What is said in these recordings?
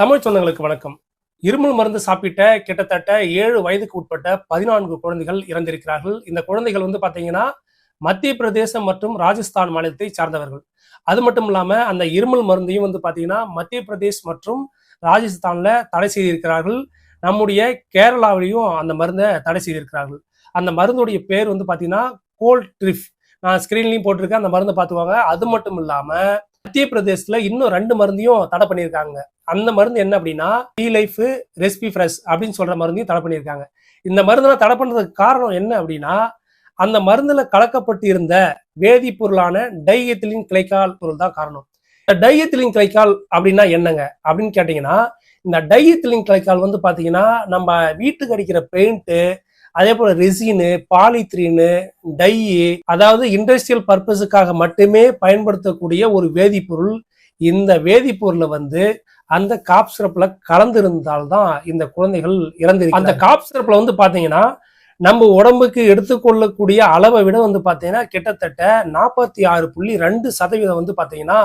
தமிழ் சொந்தங்களுக்கு வணக்கம். இருமல் மருந்து சாப்பிட்ட கிட்டத்தட்ட 7 வயதுக்கு உட்பட்ட 14 குழந்தைகள் இறந்திருக்கிறார்கள். இந்த குழந்தைகள் பார்த்தீங்கன்னா, மத்திய பிரதேசம் மற்றும் ராஜஸ்தான் மாநிலத்தை சார்ந்தவர்கள். அது மட்டும் இல்லாம அந்த இருமல் மருந்தையும் பார்த்தீங்கன்னா, மத்திய பிரதேஷ் மற்றும் ராஜஸ்தான்ல தடை செய்திருக்கிறார்கள். நம்முடைய கேரளாவிலையும் அந்த மருந்தை தடை செய்திருக்கிறார்கள். அந்த மருந்துடைய பேர் பார்த்தீங்கன்னா, கோல்ட்ரிஃப். நான் ஸ்கிரீன்லையும் போட்டிருக்கேன். அந்த மருந்தை பார்த்துவாங்க. அது மட்டும் இல்லாம மத்திய பிரதேசத்துல இன்னும் 2 மருந்தையும் தடை பண்ணியிருக்காங்க. அந்த மருந்து என்ன அப்படின்னா, டி லைஃப் ரெஸ்பி ஃப்ரெஷ் அப்படின்னு சொல்ற மருந்தையும் தடை பண்ணியிருக்காங்க. இந்த மருந்தெல்லாம் தடை பண்றதுக்கு காரணம் என்ன அப்படின்னா, அந்த மருந்துல கலக்கப்பட்டு இருந்த வேதிப்பொருளான டைஎத்திலீன் கிளைகால் பொருள் தான் காரணம். இந்த டைஎத்திலீன் கிளைகால் அப்படின்னா என்னங்க அப்படின்னு கேட்டீங்கன்னா, இந்த டைஎத்திலீன் கிளைகால் பாத்தீங்கன்னா, நம்ம வீட்டுக்கு அடிக்கிற பெயிண்ட், அதே போல ரெசினு, பாலித்ரீனு, டை, அதாவது இண்டஸ்ட்ரியல் பர்பஸுக்காக மட்டுமே பயன்படுத்தக்கூடிய ஒரு வேதிப்பொருள். இந்த வேதிப்பொருளை அந்த காப் சிரப்ல கலந்திருந்தால்தான் இந்த குழந்தைகள் இறந்திருக்கு. அந்த காப் சிரப்ல பாத்தீங்கன்னா, நம்ம உடம்புக்கு எடுத்துக்கொள்ளக்கூடிய அளவை விட பாத்தீங்கன்னா கிட்டத்தட்ட 46.2% பாத்தீங்கன்னா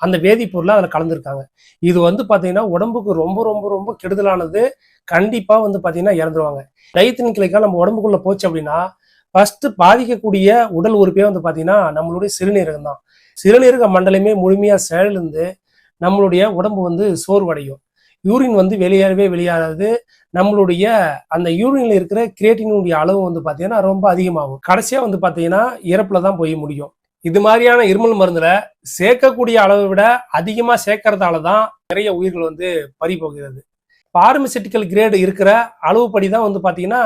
அந்த வேதிப்பொருளை அதில் கலந்துருக்காங்க. இது பாத்தீங்கன்னா உடம்புக்கு ரொம்ப ரொம்ப ரொம்ப கெடுதலானது. கண்டிப்பா பாத்தீங்கன்னா இறந்துருவாங்க. டைஎத்திலீன் கிளைகால் நம்ம உடம்புக்குள்ள போச்சு அப்படின்னா, ஃபர்ஸ்ட் பாதிக்கக்கூடிய உடல் உறுப்பே பாத்தீங்கன்னா நம்மளுடைய சிறுநீரகம் தான். சிறுநீரக மண்டலமே முழுமையா செயலிழந்து நம்மளுடைய உடம்பு சோர்வடையும். யூரின் வெளியாகிறது. நம்மளுடைய அந்த யூரின்ல இருக்கிற கிரியேட்டினுடைய அளவு பாத்தீங்கன்னா ரொம்ப அதிகமாகும். கடைசியா பாத்தீங்கன்னா இறப்புல தான் போய் முடியும். இது மாதிரியான இருமல் மருந்துல சேர்க்கக்கூடிய அளவை விட அதிகமா சேர்க்கறதால தான் நிறைய உயிர்கள் பறி போகிறது. பார்மசிட்டிக்கல் கிரேடு இருக்கிற அளவுப்படி தான் பாத்தீங்கன்னா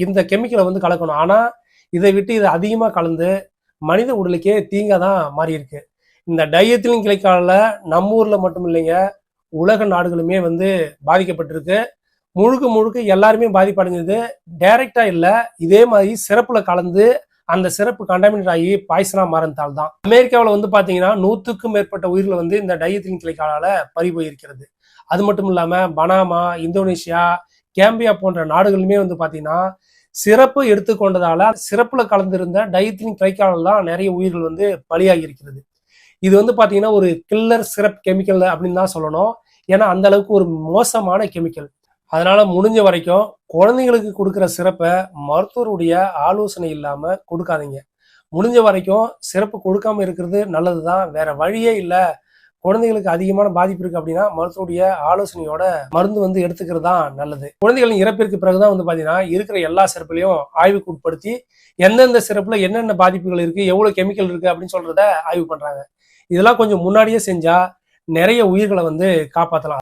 இந்த கெமிக்கலை கலக்கணும். ஆனா இதை விட்டு இதை அதிகமா கலந்து மனித உடலுக்கே தீங்காதான் மாறி இருக்கு. இந்த டைஎத்திலீன் கிளைகால்ல நம்ம ஊர்ல மட்டும் இல்லைங்க, உலக நாடுகளுமே பாதிக்கப்பட்டிருக்கு. முழுக்க முழுக்க எல்லாருமே பாதிப்படைஞ்சது டைரக்டா இல்ல, இதே மாதிரி சிறப்புல கலந்து அந்த சிறப்பு கண்டாமினேட் ஆகி பாய்சனா மாறந்தால் தான். அமெரிக்காவில் பாத்தீங்கன்னா 100க்கும் மேற்பட்ட உயிர்கள் இந்த டைஎத்திலீன் கிளைகாலால பறி போயிருக்கிறது. அது மட்டும் இல்லாம பனாமா, இந்தோனேஷியா, கேம்பியா போன்ற நாடுகளுமே பாத்தீங்கன்னா சிறப்பு எடுத்துக்கொண்டதால சிறப்புல கலந்திருந்த டைஎத்திலீன் கிளைகால் தான் நிறைய உயிர்கள் பலியாகி இருக்கிறது. இது பாத்தீங்கன்னா ஒரு கில்லர் சிரப் கெமிக்கல் அப்படின்னு தான் சொல்லணும். ஏன்னா அந்த அளவுக்கு ஒரு மோசமான கெமிக்கல். அதனால முடிஞ்ச வரைக்கும் குழந்தைங்களுக்கு கொடுக்குற சிறப்பை மருத்துவருடைய ஆலோசனை இல்லாம கொடுக்காதீங்க. முடிஞ்ச வரைக்கும் சிறப்பு கொடுக்காம இருக்கிறது நல்லதுதான். வேற வழியே இல்லை. குழந்தைகளுக்கு அதிகமான பாதிப்பு இருக்கு அப்படின்னா மருத்துவருடைய ஆலோசனையோட மருந்து எடுத்துக்கிறது தான் நல்லது. குழந்தைகளின் இறப்பிற்கு பிறகுதான் பாத்தீங்கன்னா இருக்கிற எல்லா சிறப்புலையும் ஆய்வுக்கு உட்படுத்தி எந்தெந்த சிறப்புல என்னென்ன பாதிப்புகள் இருக்கு, எவ்வளவு கெமிக்கல் இருக்கு அப்படின்னு சொல்றத ஆய்வு பண்றாங்க. இதெல்லாம் கொஞ்சம் முன்னாடியே செஞ்சா நிறைய உயிர்களை காப்பாற்றலாம்.